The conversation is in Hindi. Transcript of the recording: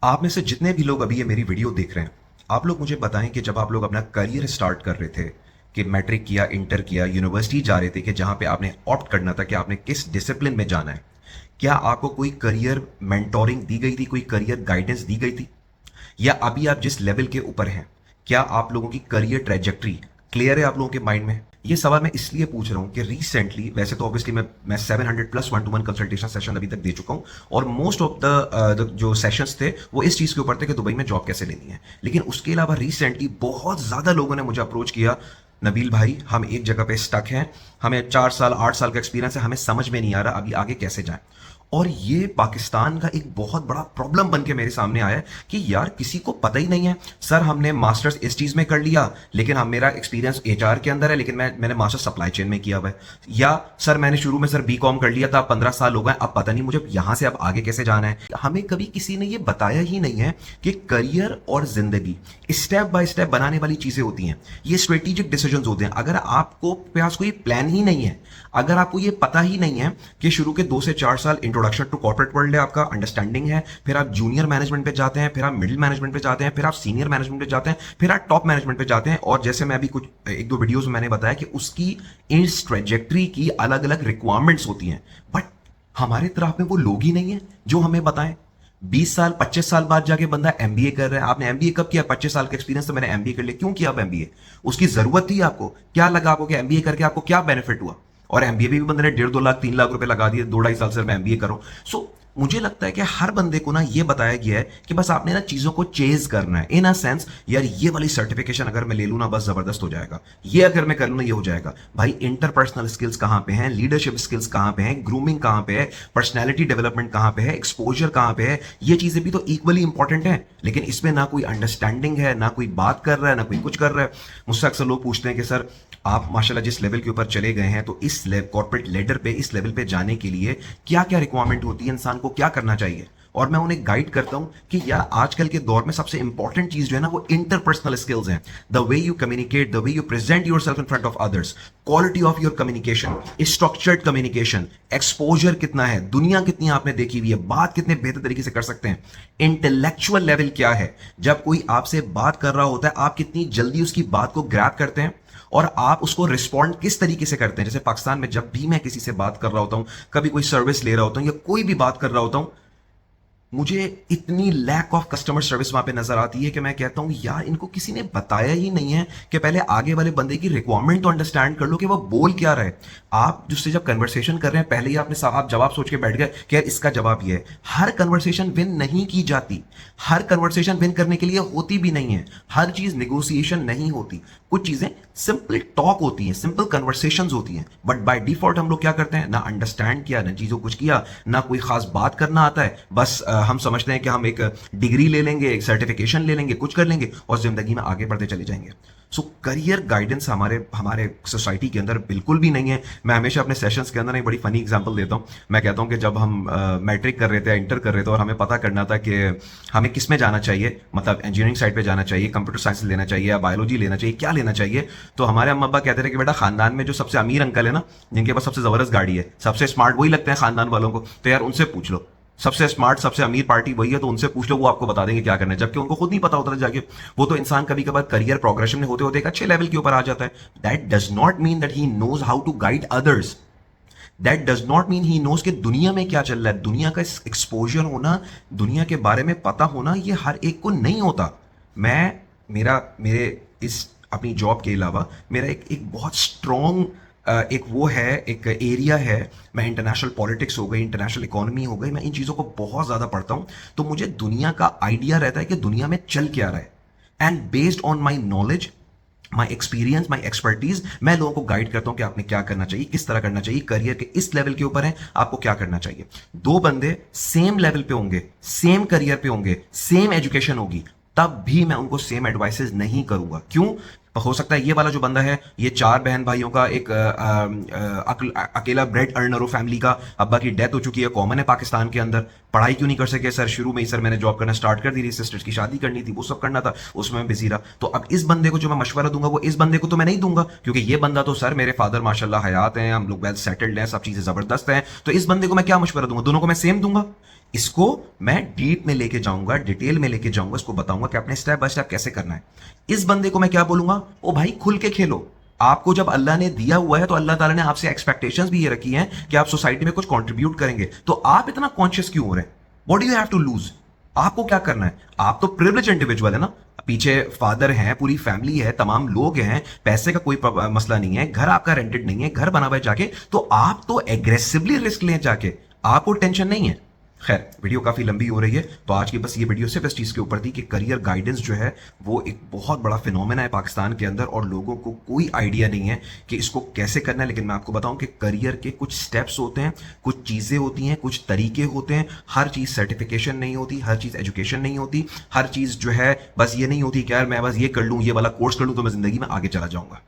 आप में से जितने भी लोग अभी ये मेरी वीडियो देख रहे हैं, आप लोग मुझे बताएं कि जब आप लोग अपना करियर स्टार्ट कर रहे थे, कि मैट्रिक किया, इंटर किया, यूनिवर्सिटी जा रहे थे, कि जहां पे आपने ऑप्ट करना था कि आपने किस डिसिप्लिन में जाना है, क्या आपको कोई करियर मेंटोरिंग दी गई थी, कोई करियर गाइडेंस दी गई थी? या अभी आप जिस लेवल के ऊपर हैं, क्या आप लोगों की करियर ट्रेजेक्ट्री क्लियर है आप लोगों के माइंड में? ये सवाल मैं इसलिए पूछ रहा हूं कि रिसेंटली, वैसे तो ऑब्वियसली मैं 700 प्लस 1-to-1 कंसल्टेशन सेशन अभी तक दे चुका हूं, और मोस्ट ऑफ द जो सेशंस थे वो इस चीज के ऊपर थे कि दुबई में जॉब कैसे लेनी है। लेकिन उसके अलावा रिसेंटली बहुत ज्यादा लोगों ने मुझे अप्रोच किया, नबील भाई हम एक जगह पे स्टक हैं, हमें 4 साल 8 साल का एक्सपीरियंस है, हमें समझ में नहीं आ रहा अभी आगे कैसे जाएं। और ये पाकिस्तान का एक बहुत बड़ा प्रॉब्लम बन के मेरे सामने आया है कि यार किसी को पता ही नहीं है। सर हमने मास्टर्स इस चीज में कर लिया, लेकिन हम मेरा एक्सपीरियंस एचआर के अंदर है, लेकिन मैंने मास्टर्स सप्लाई चेन में किया हुआ है। या सर मैंने शुरू में सर बीकॉम कर लिया था, 15 साल हो गए, अब पता नहीं मुझे यहां से अब आगे कैसे जाना है। हमें कभी किसी ने ये बताया ही नहीं है कि करियर और जिंदगी स्टेप बाय स्टेप बनाने वाली चीजें होती हैं। ये स्ट्रेटेजिक डिसीजंस होते हैं। अगर आपको पास कोई प्लान ही नहीं है, अगर आपको ये पता ही नहीं है कि शुरू के 2 से 4 साल इंट्रोडक्शन टू कॉर्पोरेट वर्ल्ड है, आपका अंडरस्टैंडिंग है, फिर आप जूनियर मैनेजमेंट पे जाते हैं, फिर आप मिडिल मैनेजमेंट पे जाते हैं, फिर आप सीनियर मैनेजमेंट पे जाते हैं, फिर आप टॉप मैनेजमेंट पे जाते हैं, और जैसे मैं अभी कुछ 1-2 वीडियोस में मैंने बताया कि उसकी इस ट्रेजेक्ट्री की अलग अलग रिक्वायरमेंट्स होती हैं। बट हमारे तरफ में वो लोग ही नहीं है जो हमें बताएं। 20 साल 25 साल बाद जाके बंदा एमबीए कर रहा है। आपने एमबीए कब किया? 25 साल का एक्सपीरियंस तो मैंने एमबीए कर लिया। क्यों किया आप एमबीए? उसकी जरूरत थी आपको? क्या लगा आपको कि एमबीए करके आपको क्या बेनिफिट हुआ? और एमबीए भी बंदे ने 1.5-2 लाख 3 लाख रुपए लगा दिए 2-2.5 साल से मैं एमबीए कर रहा हूं। सो मुझे लगता है कि हर बंदे को ना ये बताया गया है कि बस आपने ना चीजों को चेज करना है, इन अ सेंस यार ये वाली सर्टिफिकेशन अगर मैं ले लूं ना बस जबरदस्त हो जाएगा, ये अगर मैं कर लूं ना ये हो जाएगा। भाई इंटरपर्सनल स्किल्स कहां पे हैं? लीडरशिप स्किल्स कहां पे हैं? ग्रूमिंग कहां पे है? पर्सनैलिटी डेवलपमेंट कहां पे है? एक्सपोजर कहां पे है? ये चीजें भी तो इक्वली इंपॉर्टेंट है, लेकिन इसमें ना कोई अंडरस्टैंडिंग है, ना कोई बात कर रहा है, ना कोई कुछ कर रहा है। मुझसे अक्सर लोग पूछते हैं कि सर आप माशाल्लाह जिस लेवल के ऊपर चले गए हैं, तो इस कॉर्पोरेट लेडर पे, इस लेवल पे जाने के लिए क्या क्या रिक्वायरमेंट होती है, इंसान को क्या करना चाहिए? और मैं उन्हें गाइड करता हूं कि यार आजकल के दौर में सबसे इंपॉर्टेंट चीज जो है ना वो इंटरपर्सनल स्किल्स हैं। The way you communicate, the way you present your self in front of others, quality of your communication, structured communication, exposure कितना है, दुनिया कितनी आपने देखी हुई है, बात कितने बेहतर तरीके से कर सकते हैं, इंटेलेक्चुअल लेवल क्या है, जब कोई आपसे बात कर रहा होता है आप कितनी जल्दी उसकी बात को ग्रैब करते हैं, और आप उसको रिस्पॉन्ड किस तरीके से करते हैं। जैसे पाकिस्तान में जब भी मैं किसी से बात कर रहा होता हूं, कभी कोई सर्विस ले रहा होता हूं या कोई भी बात कर रहा होता हूं, मुझे इतनी लैक ऑफ कस्टमर सर्विस वहां पे नजर आती है कि मैं कहता हूं यार इनको किसी ने बताया ही नहीं है कि पहले आगे वाले बंदे की रिक्वायरमेंट तो अंडरस्टैंड कर लो कि वो बोल क्या रहा है। आप जिससे जब कन्वर्सेशन कर रहे हैं पहले ही आप जवाब सोच के बैठ गए कि यार इसका जवाब ये है। हर कन्वर्सेशन विन नहीं की जाती, हर कन्वर्सेशन विन करने के लिए होती भी नहीं है, हर चीज निगोसिएशन नहीं होती। कुछ चीजें सिंपल टॉक होती हैं, सिंपल कन्वर्सेशंस होती हैं, बट बाय डिफॉल्ट हम लोग क्या करते हैं, ना अंडरस्टैंड किया, ना चीजों कुछ किया, ना कोई खास बात करना आता है। बस हम समझते हैं कि हम एक डिग्री ले लेंगे, एक सर्टिफिकेशन ले लेंगे, कुछ कर लेंगे और जिंदगी में आगे बढ़ते चले जाएंगे। सो करियर गाइडेंस हमारे हमारे सोसाइटी के अंदर बिल्कुल भी नहीं है। मैं हमेशा अपने सेशंस के अंदर एक बड़ी फनी एग्जांपल देता हूं। मैं कहता हूं कि जब हम मैट्रिक कर रहे थे, इंटर कर रहे थे, और हमें पता करना था कि हमें किस में जाना चाहिए, मतलब इंजीनियरिंग साइड पे जाना चाहिए, कंप्यूटर साइंस लेना चाहिए या बायोलॉजी लेना चाहिए, क्या लेना चाहिए, तो हमारे अम्मा अब्बा कहते थे कि बेटा खानदान में जो सबसे अमीर अंकल है ना, जिनके पास सबसे जबरदस्त गाड़ी है, सबसे स्मार्ट वही लगते हैं खानदान वालों को, तो यार उनसे पूछ लो, सबसे स्मार्ट सबसे अमीर पार्टी वही है, तो उनसे पूछ लो, वो आपको बता देंगे क्या करना है, जबकि उनको खुद नहीं पता होता था जाके। वो तो इंसान कभी कभार करियर प्रोग्रेशन में होते होते एक अच्छे लेवल के ऊपर आ जाता है। That does not mean that he knows how to guide others, that does not mean he knows कि दुनिया में क्या चल रहा है। दुनिया का एक्सपोजर होना, दुनिया के बारे में पता होना, ये हर एक को नहीं होता। मैं मेरे इस अपनी जॉब के अलावा मेरा एक बहुत स्ट्रॉन्ग एक वो है, एक एरिया है। मैं इंटरनेशनल पॉलिटिक्स हो गई, इंटरनेशनल इकोनॉमी हो गई, मैं इन चीज़ों को बहुत ज़्यादा पढ़ता हूँ, तो मुझे दुनिया का आइडिया रहता है कि दुनिया में चल क्या रहा है। And based on my knowledge, my experience, my expertise, मैं लोगों को गाइड करता हूं कि आपने क्या करना चाहिए, किस तरह करना चाहिए, करियर के इस लेवल के ऊपर है, आपको क्या करना चाहिए। दो बंदे सेम लेवल पे होंगे, सेम करियर पे होंगे, सेम एजुकेशन होगी, तब भी मैं उनको सेम एडवाइसेस नहीं करूंगा। क्यों? हो सकता है ये वाला जो बंदा है ये 4 बहन भाइयों का एक अकेला ब्रेड अर्नर हो, फैमिली का, अब्बा की डेथ हो चुकी है, कॉमन है पाकिस्तान के अंदर। पढ़ाई क्यों नहीं कर सके सर, शुरू में ही सर मैंने जॉब करना स्टार्ट कर दी थी, सिस्टर्स की शादी करनी थी, वो सब करना था, उसमें मैं बिजी रहा। तो अब इस बंदे को जो मैं मशवरा दूंगा वो इस बंदे को तो मैं नहीं दूंगा, क्योंकि ये बंदा तो सर मेरे फादर माशाल्लाह हयात हैं, हम लोग वेल सेटल्ड हैं, सब चीजें जबरदस्त हैं, तो इस बंदे को मैं क्या मशवरा दूंगा, दोनों को मैं सेम दूंगा। इसको मैं डीप में लेके जाऊंगा, डिटेल में लेके जाऊंगा, इसको बताऊंगा कि आपने स्टेप बाय स्टेप कैसे करना है। इस बंदे को मैं क्या बोलूंगा, ओ भाई खुल के खेलो। आपको जब अल्लाह ने दिया हुआ है तो अल्लाह ताला ने आपसे एक्सपेक्टेशंस भी ये रखी हैं कि आप सोसाइटी में कुछ कंट्रीब्यूट करेंगे, तो आप इतना कॉन्शियस क्यों हो रहे हैं? What do you have to lose? आपको क्या करना है? आप तो प्रिविलेज इंडिविजुअल है ना, पीछे फादर हैं, पूरी फैमिली है, तमाम लोग हैं, पैसे का कोई मसला नहीं है, घर आपका रेंटेड नहीं है, घर बना हुआ है जाके, तो आप तो एग्रेसिवली रिस्क लें जाके, आपको टेंशन नहीं है। खैर, वीडियो काफी लंबी हो रही है, तो आज की बस ये वीडियो सिर्फ इस चीज के ऊपर थी कि करियर गाइडेंस जो है वो एक बहुत बड़ा फिनोमेना है पाकिस्तान के अंदर, और लोगों को कोई आइडिया नहीं है कि इसको कैसे करना है। लेकिन मैं आपको बताऊं कि करियर के कुछ स्टेप्स होते हैं, कुछ चीजें होती हैं, कुछ तरीके होते हैं। हर चीज सर्टिफिकेशन नहीं होती, हर चीज एजुकेशन नहीं होती, हर चीज जो है बस ये नहीं होती कि यार मैं बस ये कर लूं, ये वाला कोर्स कर लूं तो मैं जिंदगी में आगे चला जाऊंगा।